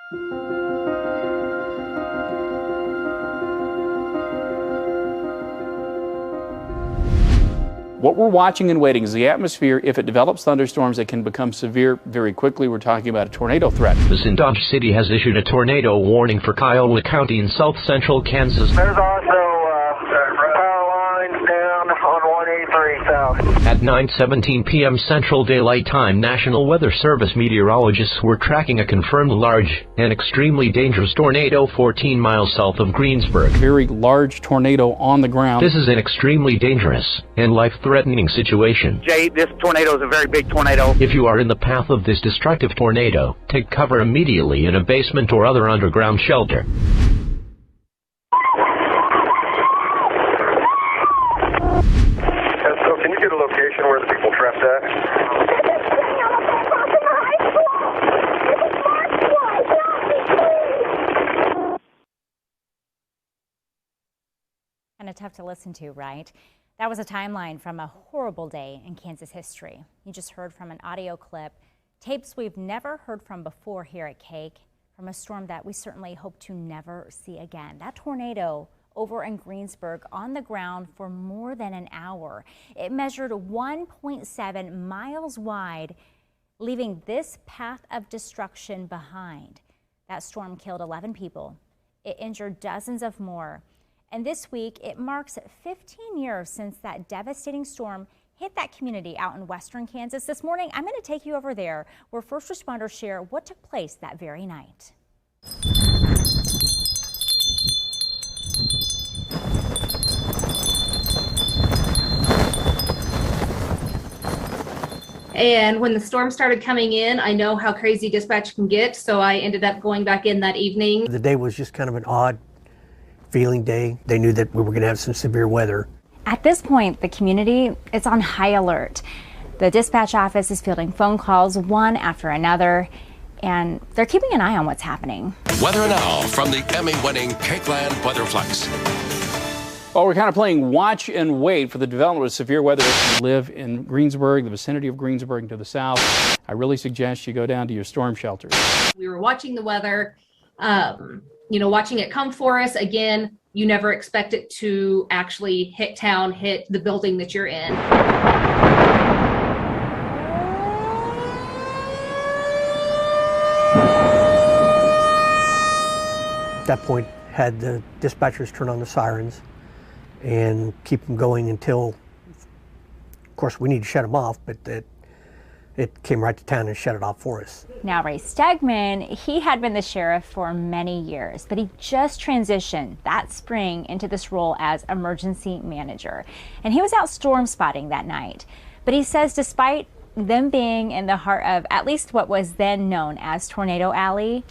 What we're watching and waiting is the atmosphere. If it develops thunderstorms, it can become severe very quickly. We're talking about a tornado threat. The Dodge City has issued a tornado warning for Kiowa County in south-central Kansas. There's also power lines down on 183 south. At 9:17 p.m. Central Daylight Time, National Weather Service meteorologists were tracking a confirmed large and extremely dangerous tornado 14 miles south of Greensburg. Very large tornado on the ground. This is an extremely dangerous and life-threatening situation. Jay, this tornado is a very big tornado. If you are in the path of this destructive tornado, take cover immediately in a basement or other underground shelter. So can you get a location where the people trapped at? Kind of tough to listen to, right? That was a timeline from a horrible day in Kansas history. You just heard from an audio clip, tapes we've never heard from before here at KAB, from a storm that we certainly hope to never see again. That tornado over in Greensburg on the ground for more than an hour. It measured 1.7 miles wide, leaving this path of destruction behind. That storm killed 11 people. It injured dozens of more. And this week, it marks 15 years since that devastating storm hit that community out in western Kansas. This morning, I'm going to take you over there where first responders share what took place that very night. And when the storm started coming in, I know how crazy dispatch can get, so I ended up going back in that evening. The day was just kind of an odd feeling day. They knew that we were going to have some severe weather. At this point, the community is on high alert. The dispatch office is fielding phone calls one after another, and they're keeping an eye on what's happening. Weather now from the Emmy-winning Cakeland WeatherFlex. Well, we're kind of playing watch and wait for the development of severe weather. If you live in Greensburg, the vicinity of Greensburg and to the south, I really suggest you go down to your storm shelters. We were watching the weather, watching it come for us. Again, you never expect it to actually hit town, hit the building that you're in. At that point, had the dispatchers turn on the sirens and keep them going until, of course, we need to shut them off, but it came right to town and shut it off for us. Now, Ray Stegman, he had been the sheriff for many years, but he just transitioned that spring into this role as emergency manager. And he was out storm spotting that night. But he says despite them being in the heart of at least what was then known as Tornado Alley,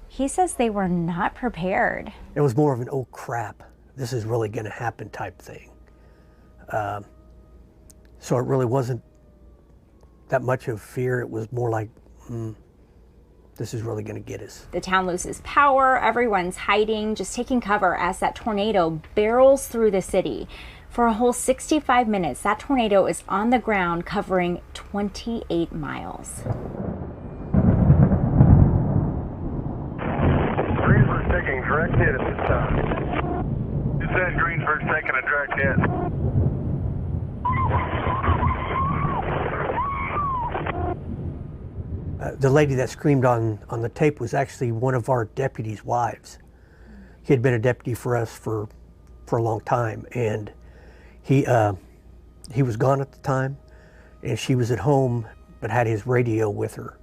he says they were not prepared. It was more of an, oh crap, this is really going to happen type thing. So it really wasn't that much of fear. It was more like, this is really going to get us. The town loses power. Everyone's hiding, just taking cover as that tornado barrels through the city. For a whole 65 minutes, that tornado is on the ground covering 28 miles. Greensburg's taking a direct hit at this time. It said Greensburg's taking a direct hit. The lady that screamed on the tape was actually one of our deputies' wives. He had been a deputy for us for a long time, and he was gone at the time, and she was at home but had his radio with her.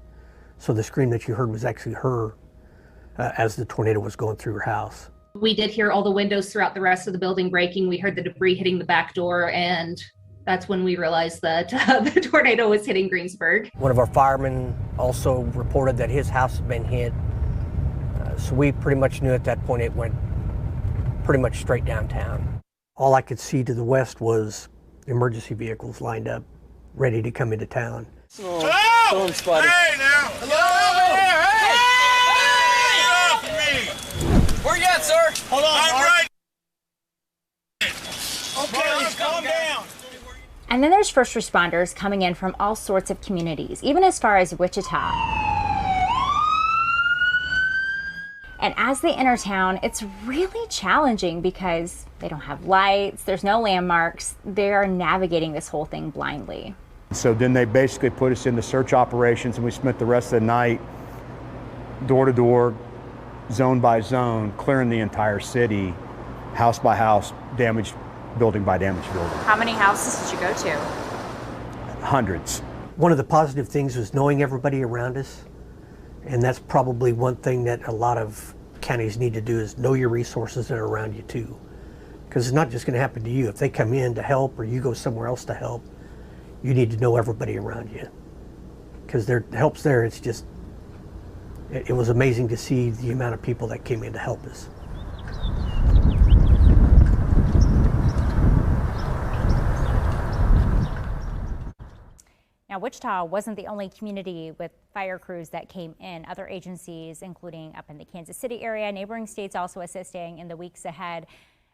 So the scream that you heard was actually her as the tornado was going through her house. We did hear all the windows throughout the rest of the building breaking. We heard the debris hitting the back door, and that's when we realized that the tornado was hitting Greensburg. One of our firemen also reported that his house had been hit. So we pretty much knew at that point it went pretty much straight downtown. All I could see to the west was emergency vehicles lined up, ready to come into town. Hello! Hey now! Hello! Hey! Get off me! Where you at, sir? Hold on, I'm right. Okay, calm down. And then there's first responders coming in from all sorts of communities, even as far as Wichita. And as they enter town, it's really challenging because they don't have lights, there's no landmarks. They are navigating this whole thing blindly. So then they basically put us into search operations, and we spent the rest of the night door to door, zone by zone, clearing the entire city, house by house, damaged building by damaged building. How many houses did you go to? Hundreds. One of the positive things was knowing everybody around us. And that's probably one thing that a lot of counties need to do, is know your resources that are around you too. Because it's not just going to happen to you. If they come in to help or you go somewhere else to help, you need to know everybody around you. Because the help's there. It's just, it was amazing to see the amount of people that came in to help us. Now, Wichita wasn't the only community with fire crews that came in. Other agencies, including up in the Kansas City area, neighboring states also assisting in the weeks ahead.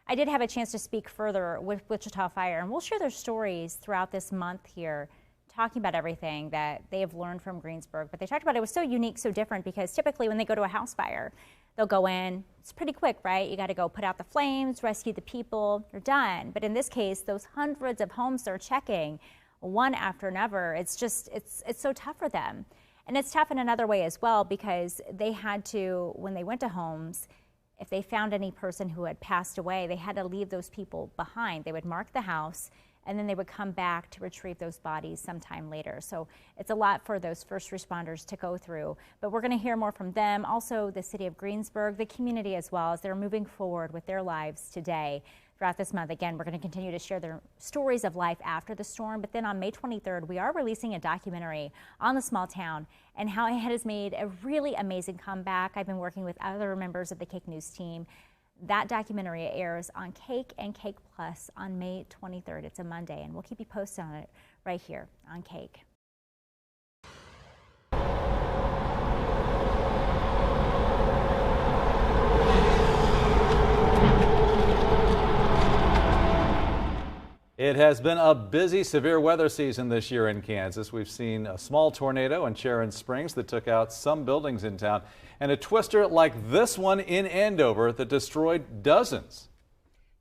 I did have a chance to speak further with Wichita Fire, and we'll share their stories throughout this month here, talking about everything that they have learned from Greensburg. But they talked about it was so unique, so different, because typically when they go to a house fire, they'll go in, it's pretty quick, right? You got to go put out the flames, rescue the people, you're done. But in this case, those hundreds of homes they're checking, one after another, it's so tough for them. And it's tough in another way as well, because they had to, when they went to homes, if they found any person who had passed away, they had to leave those people behind. They would mark the house, and then they would come back to retrieve those bodies sometime later. So it's a lot for those first responders to go through. But we're going to hear more from them, also the city of Greensburg, the community as well, as they're moving forward with their lives today. Throughout this month, again, we're going to continue to share their stories of life after the storm. But then on May 23rd, we are releasing a documentary on the small town and how it has made a really amazing comeback. I've been working with other members of the KAK News team. That documentary airs on KAK and KAK Plus on May 23rd. It's a Monday, and we'll keep you posted on it right here on KAK. It has been a busy severe weather season this year in Kansas. We've seen a small tornado in Sharon Springs that took out some buildings in town, and a twister like this one in Andover that destroyed dozens.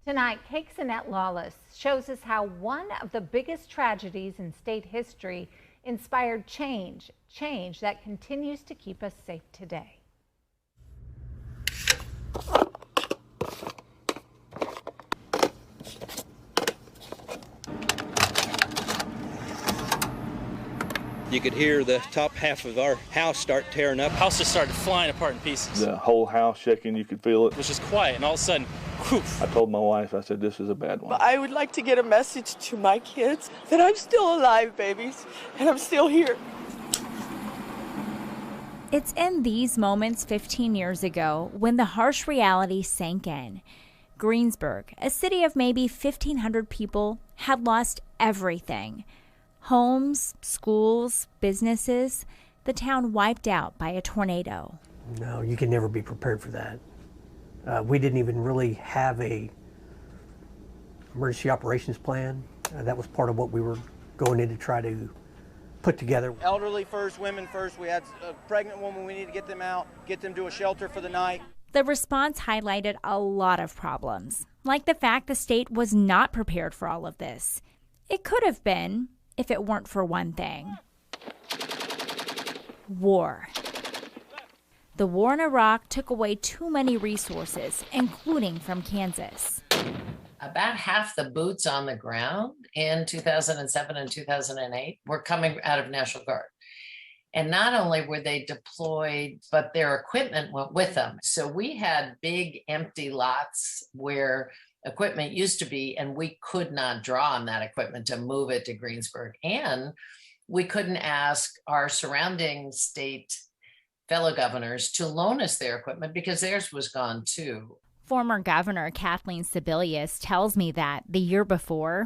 Tonight, KAK's Annette Lawless shows us how one of the biggest tragedies in state history inspired change that continues to keep us safe today. You could hear the top half of our house start tearing up. House just started flying apart in pieces. The whole house shaking, you could feel it. It was just quiet, and all of a sudden, poof. I told my wife, I said, this is a bad one. I would like to get a message to my kids that I'm still alive, babies, and I'm still here. It's in these moments 15 years ago when the harsh reality sank in. Greensburg, a city of maybe 1,500 people, had lost everything. Homes, schools, businesses, the town wiped out by a tornado. No, you can never be prepared for that. We didn't even really have a emergency operations plan. That was part of what we were going in to try to put together. Elderly first, women first. We had a pregnant woman, we need to get them out, get them to a shelter for the night. The response highlighted a lot of problems, like the fact the state was not prepared for all of this. It could have been, if it weren't for one thing: war. The war in Iraq took away too many resources, including from Kansas. About half the boots on the ground in 2007 and 2008 were coming out of National Guard. And not only were they deployed, but their equipment went with them. So we had big empty lots where equipment used to be, and we could not draw on that equipment to move it to Greensburg. And we couldn't ask our surrounding state fellow governors to loan us their equipment because theirs was gone too. Former Governor Kathleen Sebelius tells me that the year before,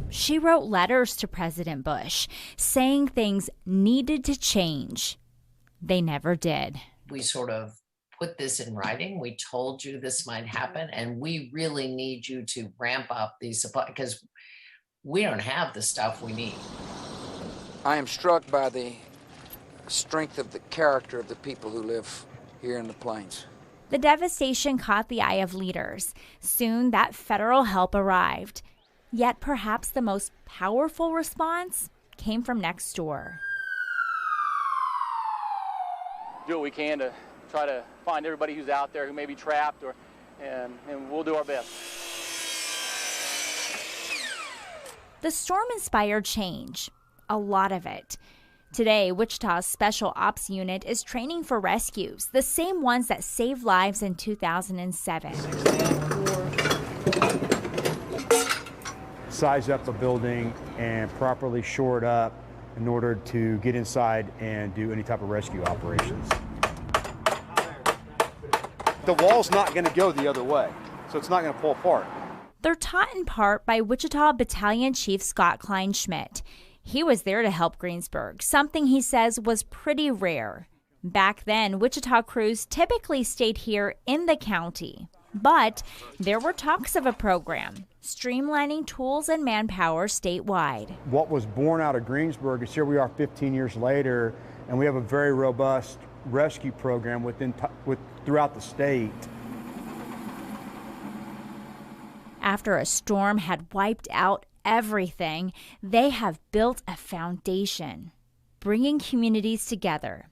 she wrote letters to President Bush saying things needed to change. They never did. We sort of put this in writing. We told you this might happen, and we really need you to ramp up these supplies because we don't have the stuff we need. I am struck by the strength of the character of the people who live here in the plains. The devastation caught the eye of leaders. Soon, that federal help arrived. Yet perhaps the most powerful response came from next door. Do what we can to try to find everybody who's out there who may be trapped, and we'll do our best. The storm inspired change, a lot of it. Today, Wichita's Special Ops Unit is training for rescues, the same ones that saved lives in 2007. Size up a building and properly shore it up in order to get inside and do any type of rescue operations. The wall's not going to go the other way, so it's not going to pull apart. They're taught in part by Wichita Battalion Chief Scott Kleinschmidt. He was there to help Greensburg, something he says was pretty rare. Back then, Wichita crews typically stayed here in the county. But there were talks of a program, streamlining tools and manpower statewide. What was born out of Greensburg is here we are 15 years later, and we have a very robust rescue program throughout the state. After a storm had wiped out everything, they have built a foundation, bringing communities together,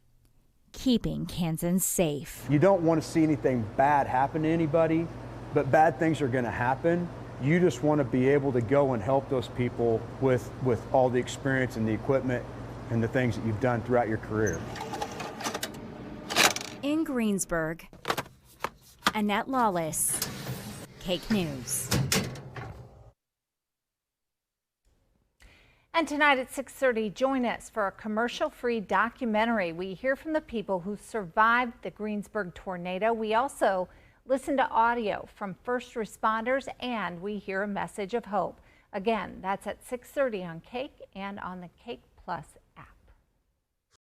keeping Kansans safe. You don't want to see anything bad happen to anybody, but bad things are going to happen. You just want to be able to go and help those people with all the experience and the equipment and the things that you've done throughout your career. In Greensburg, Annette Lawless, KAB News. And tonight at 6:30, join us for a commercial-free documentary. We hear from the people who survived the Greensburg tornado. We also listen to audio from first responders, and we hear a message of hope. Again, that's at 6:30 on KAB and on the KAB Plus app.